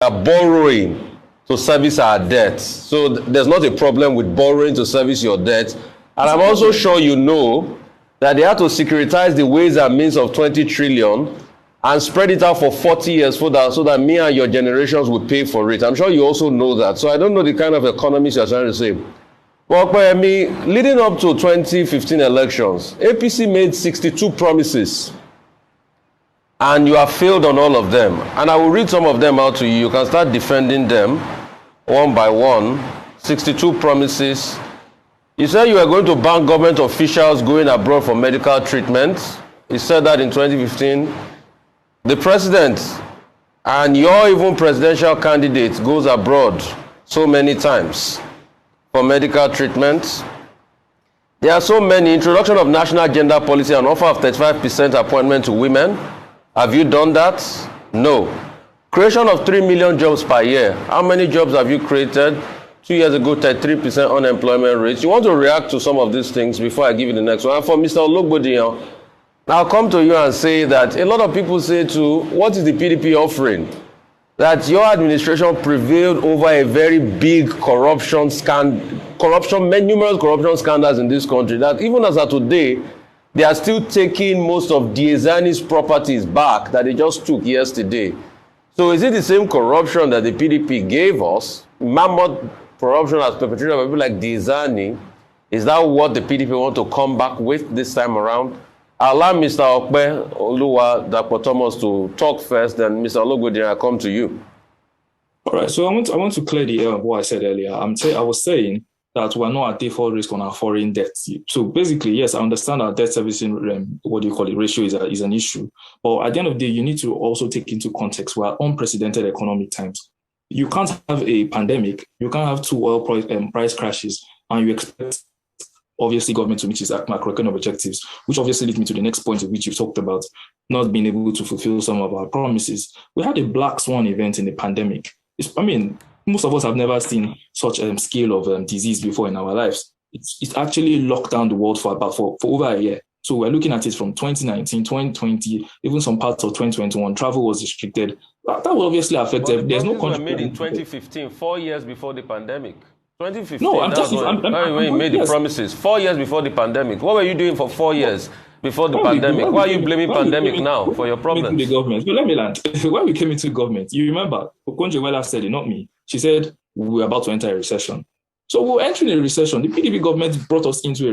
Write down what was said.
are borrowing to service our debt. So there's not a problem with borrowing to service your debt. And I'm also sure you know that they had to securitize the ways and means of 20 trillion and spread it out for 40 years so that me and your generations will pay for it. I'm sure you also know that. So I don't know the kind of economics you're trying to say. Well, leading up to 2015 elections, APC made 62 promises. And you have failed on all of them. And I will read some of them out to you. You can start defending them one by one. 62 promises. You said you were going to ban government officials going abroad for medical treatment. You said that in 2015. The president and your even presidential candidate goes abroad so many times for medical treatment. There are so many. Introduction of national gender policy and offer of 35% appointment to women. Have you done that? No. Creation of 3 million jobs per year. How many jobs have you created? 2 years ago, 33% unemployment rate. You want to react to some of these things before I give you the next one. And for Mr. Ologbodiyan, I'll come to you and say that a lot of people say to, what is the PDP offering? That your administration prevailed over a very big numerous corruption scandals in this country, that even as of today, they are still taking most of Diezani's properties back that they just took yesterday. So is it the same corruption that the PDP gave us? Mammoth corruption as perpetrated by people like Diezani. Is that what the PDP want to come back with this time around? I'll allow Mr. Okpe, Oluwa, Dr. Thomas to talk first, then Mr. Ologbodiyan, I'll come to you. All right, so I want to clear the air of what I said earlier. I was saying that we're not at default risk on our foreign debt. So basically, yes, I understand our debt servicing, ratio is an issue. But at the end of the day, you need to also take into context we're unprecedented economic times. You can't have a pandemic, you can't have two oil price crashes, and you expect, obviously, government to meet its macroeconomic objectives, which obviously leads me to the next point of which you've talked about, not being able to fulfill some of our promises. We had a black swan event in the pandemic. Most of us have never seen such a scale of disease before in our lives. It's actually locked down the world for over a year. So we're looking at it from 2019, 2020, even some parts of 2021. Travel was restricted. That will obviously affect. There's no country. Made in 2015, 4 years before the pandemic. 2015. No, I'm just when you made the promises. 4 years before the pandemic. What were you doing for 4 years before the pandemic? Why are you blaming pandemic now for your problems? The government. But let me land. When we came into government, you remember, Okonjo-Iweala said it, not me. She said we were about to enter a recession. So we were entering a recession. The PDP government brought us into a